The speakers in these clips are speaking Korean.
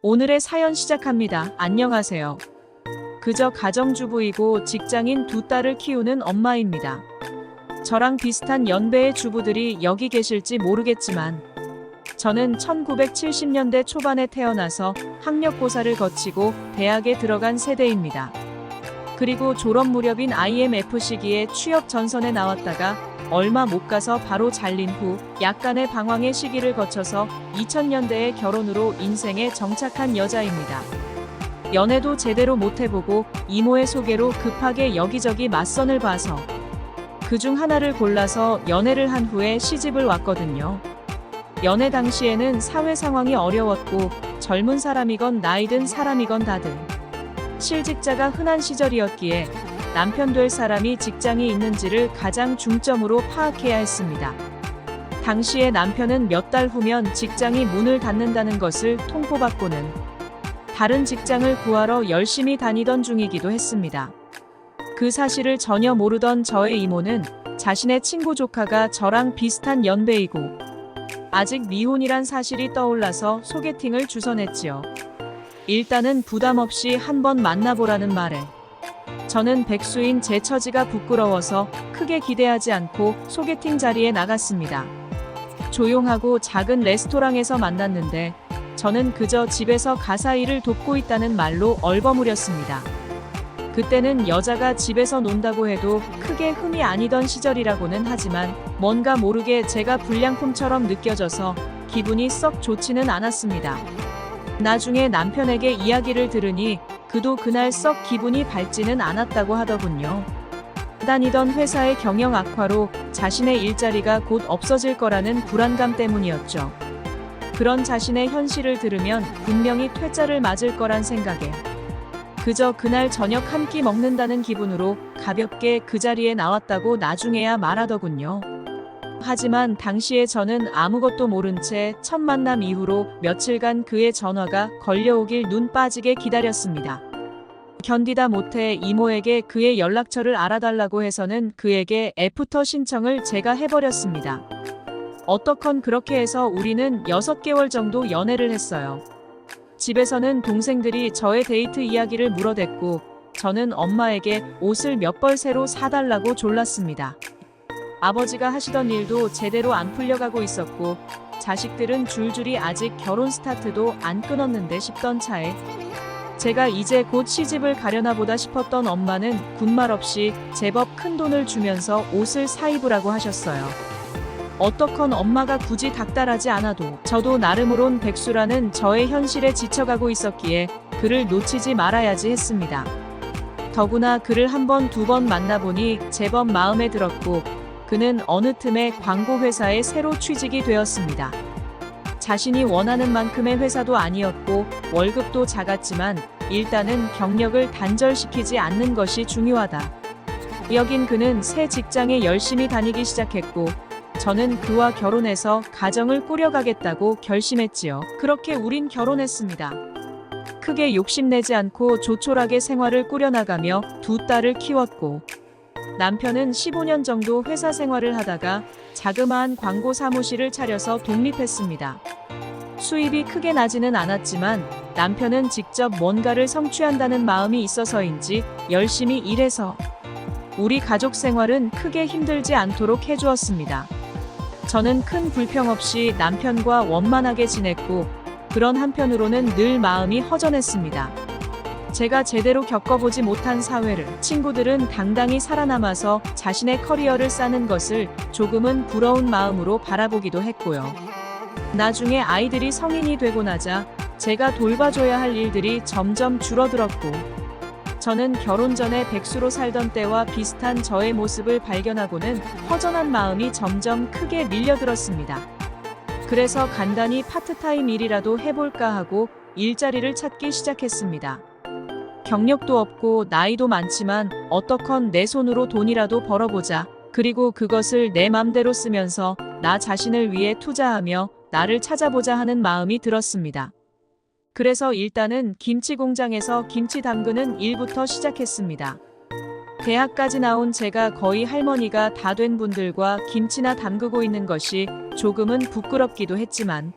오늘의 사연 시작합니다. 안녕하세요. 그저 가정주부이고 직장인 두 딸을 키우는 엄마입니다. 저랑 비슷한 연배의 주부들이 여기 계실지 모르겠지만 저는 1970년대 초반에 태어나서 학력고사를 거치고 대학에 들어간 세대입니다. 그리고 졸업 무렵인 IMF 시기에 취업 전선에 나왔다가 얼마 못 가서 바로 잘린 후 약간의 방황의 시기를 거쳐서 2000년대에 결혼으로 인생에 정착한 여자입니다. 연애도 제대로 못 해보고 이모의 소개로 급하게 여기저기 맞선을 봐서 그중 하나를 골라서 연애를 한 후에 시집을 왔거든요. 연애 당시에는 사회 상황이 어려웠고 젊은 사람이건 나이든 사람이건 다들 실직자가 흔한 시절이었기에 남편 될 사람이 직장이 있는지를 가장 중점으로 파악해야 했습니다. 당시에 남편은 몇 달 후면 직장이 문을 닫는다는 것을 통보받고는 다른 직장을 구하러 열심히 다니던 중이기도 했습니다. 그 사실을 전혀 모르던 저의 이모는 자신의 친구 조카가 저랑 비슷한 연배이고 아직 미혼이란 사실이 떠올라서 소개팅을 주선했지요. 일단은 부담 없이 한번 만나보라는 말에 저는 백수인 제 처지가 부끄러워서 크게 기대하지 않고 소개팅 자리에 나갔습니다. 조용하고 작은 레스토랑에서 만났는데 저는 그저 집에서 가사 일을 돕고 있다는 말로 얼버무렸습니다. 그때는 여자가 집에서 논다고 해도 크게 흠이 아니던 시절이라고는 하지만 뭔가 모르게 제가 불량품처럼 느껴져서 기분이 썩 좋지는 않았습니다. 나중에 남편에게 이야기를 들으니 그도 그날 썩 기분이 밝지는 않았다고 하더군요. 다니던 회사의 경영 악화로 자신의 일자리가 곧 없어질 거라는 불안감 때문이었죠. 그런 자신의 현실을 들으면 분명히 퇴짜를 맞을 거란 생각에 그저 그날 저녁 한 끼 먹는다는 기분으로 가볍게 그 자리에 나왔다고 나중에야 말하더군요. 하지만 당시에 저는 아무것도 모른 채 첫 만남 이후로 며칠간 그의 전화가 걸려오길 눈 빠지게 기다렸습니다. 견디다 못해 이모에게 그의 연락처를 알아달라고 해서는 그에게 애프터 신청을 제가 해버렸습니다. 어떡건 그렇게 해서 우리는 6개월 정도 연애를 했어요. 집에서는 동생들이 저의 데이트 이야기를 물어댔고 저는 엄마에게 옷을 몇 벌 새로 사달라고 졸랐습니다. 아버지가 하시던 일도 제대로 안 풀려가고 있었고 자식들은 줄줄이 아직 결혼 스타트도 안 끊었는데 싶던 차에 제가 이제 곧 시집을 가려나 보다 싶었던 엄마는 군말 없이 제법 큰 돈을 주면서 옷을 사 입으라고 하셨어요. 어떡건 엄마가 굳이 닥달하지 않아도 저도 나름으론 백수라는 저의 현실에 지쳐가고 있었기에 그를 놓치지 말아야지 했습니다. 더구나 그를 한 번, 두 번 만나보니 제법 마음에 들었고 그는 어느 틈에 광고회사에 새로 취직이 되었습니다. 자신이 원하는 만큼의 회사도 아니었고 월급도 작았지만 일단은 경력을 단절시키지 않는 것이 중요하다. 여긴 그는 새 직장에 열심히 다니기 시작했고 저는 그와 결혼해서 가정을 꾸려가겠다고 결심했지요. 그렇게 우린 결혼했습니다. 크게 욕심내지 않고 조촐하게 생활을 꾸려나가며 두 딸을 키웠고 남편은 15년 정도 회사 생활을 하다가 자그마한 광고 사무실을 차려서 독립했습니다. 수입이 크게 나지는 않았지만 남편은 직접 뭔가를 성취한다는 마음이 있어서인지 열심히 일해서 우리 가족 생활은 크게 힘들지 않도록 해주었습니다. 저는 큰 불평 없이 남편과 원만하게 지냈고 그런 한편으로는 늘 마음이 허전했습니다. 제가 제대로 겪어보지 못한 사회를 친구들은 당당히 살아남아서 자신의 커리어를 쌓는 것을 조금은 부러운 마음으로 바라보기도 했고요. 나중에 아이들이 성인이 되고 나자 제가 돌봐줘야 할 일들이 점점 줄어들었고 저는 결혼 전에 백수로 살던 때와 비슷한 저의 모습을 발견하고는 허전한 마음이 점점 크게 밀려들었습니다. 그래서 간단히 파트타임 일이라도 해볼까 하고 일자리를 찾기 시작했습니다. 경력도 없고 나이도 많지만 어떡건 내 손으로 돈이라도 벌어보자. 그리고 그것을 내 맘대로 쓰면서 나 자신을 위해 투자하며 나를 찾아보자 하는 마음이 들었습니다. 그래서 일단은 김치 공장에서 김치 담그는 일부터 시작했습니다. 대학까지 나온 제가 거의 할머니가 다 된 분들과 김치나 담그고 있는 것이 조금은 부끄럽기도 했지만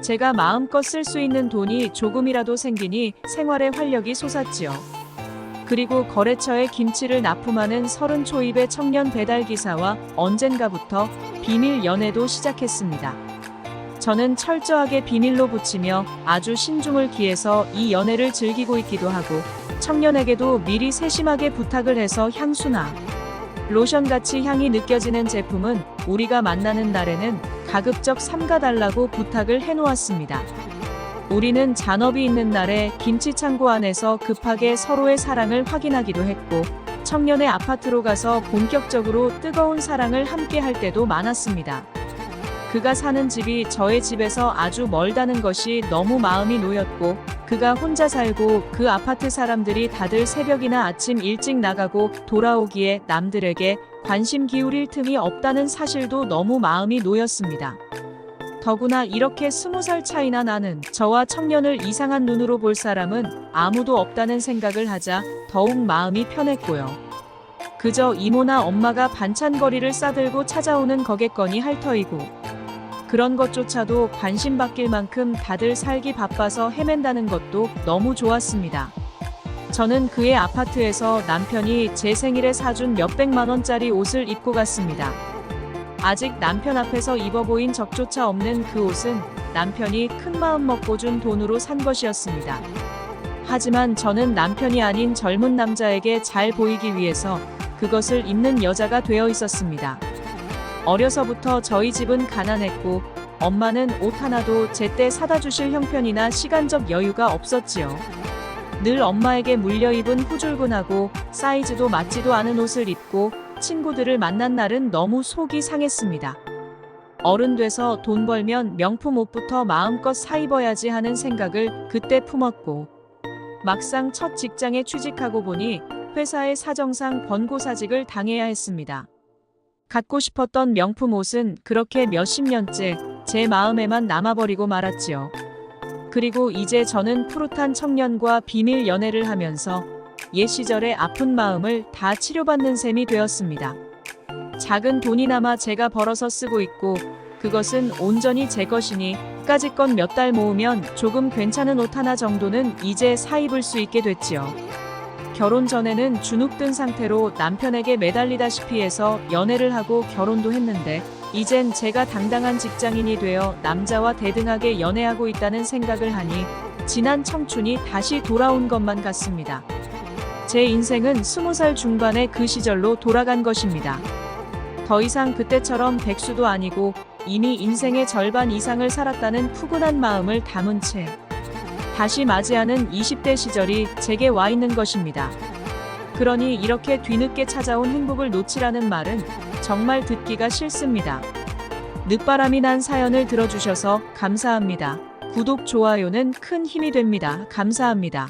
제가 마음껏 쓸 수 있는 돈이 조금이라도 생기니 생활에 활력이 솟았지요. 그리고 거래처에 김치를 납품하는 30 초입의 청년 배달기사와 언젠가부터 비밀 연애도 시작했습니다. 저는 철저하게 비밀로 붙이며 아주 신중을 기해서 이 연애를 즐기고 있기도 하고 청년에게도 미리 세심하게 부탁을 해서 향수나 로션같이 향이 느껴지는 제품은 우리가 만나는 날에는 가급적 삼가달라고 부탁을 해놓았습니다. 우리는 잔업이 있는 날에 김치창고 안에서 급하게 서로의 사랑을 확인하기도 했고 청년의 아파트로 가서 본격적으로 뜨거운 사랑을 함께 할 때도 많았습니다. 그가 사는 집이 저의 집에서 아주 멀다는 것이 너무 마음이 놓였고 그가 혼자 살고 그 아파트 사람들이 다들 새벽이나 아침 일찍 나가고 돌아오기에 남들에게 관심 기울일 틈이 없다는 사실도 너무 마음이 놓였습니다. 더구나 이렇게 20살 차이나 나는 저와 청년을 이상한 눈으로 볼 사람은 아무도 없다는 생각을 하자 더욱 마음이 편했고요. 그저 이모나 엄마가 반찬거리를 싸들고 찾아오는 거겠거니 할 터이고 그런 것조차도 관심받길 만큼 다들 살기 바빠서 헤맨다는 것도 너무 좋았습니다. 저는 그의 아파트에서 남편이 제 생일에 사준 몇백만 원짜리 옷을 입고 갔습니다. 아직 남편 앞에서 입어 보인 적조차 없는 그 옷은 남편이 큰 마음 먹고 준 돈으로 산 것이었습니다. 하지만 저는 남편이 아닌 젊은 남자에게 잘 보이기 위해서 그것을 입는 여자가 되어 있었습니다. 어려서부터 저희 집은 가난했고 엄마는 옷 하나도 제때 사다 주실 형편이나 시간적 여유가 없었지요. 늘 엄마에게 물려 입은 후줄근하고 사이즈도 맞지도 않은 옷을 입고 친구들을 만난 날은 너무 속이 상했습니다. 어른 돼서 돈 벌면 명품 옷부터 마음껏 사 입어야지 하는 생각을 그때 품었고 막상 첫 직장에 취직하고 보니 회사의 사정상 권고사직을 당해야 했습니다. 갖고 싶었던 명품 옷은 그렇게 몇십 년째 제 마음에만 남아버리고 말았지요. 그리고 이제 저는 푸릇한 청년과 비밀 연애를 하면서 옛 시절의 아픈 마음을 다 치료받는 셈이 되었습니다. 작은 돈이나마 제가 벌어서 쓰고 있고 그것은 온전히 제 것이니 까짓 건 몇 달 모으면 조금 괜찮은 옷 하나 정도는 이제 사 입을 수 있게 됐지요. 결혼 전에는 주눅든 상태로 남편에게 매달리다시피 해서 연애를 하고 결혼도 했는데 이젠 제가 당당한 직장인이 되어 남자와 대등하게 연애하고 있다는 생각을 하니 지난 청춘이 다시 돌아온 것만 같습니다. 제 인생은 20살 중반의 그 시절로 돌아간 것입니다. 더 이상 그때처럼 백수도 아니고 이미 인생의 절반 이상을 살았다는 푸근한 마음을 담은 채 다시 맞이하는 20대 시절이 제게 와 있는 것입니다. 그러니 이렇게 뒤늦게 찾아온 행복을 놓치라는 말은 정말 듣기가 싫습니다. 늦바람이 난 사연을 들어주셔서 감사합니다. 구독, 좋아요는 큰 힘이 됩니다. 감사합니다.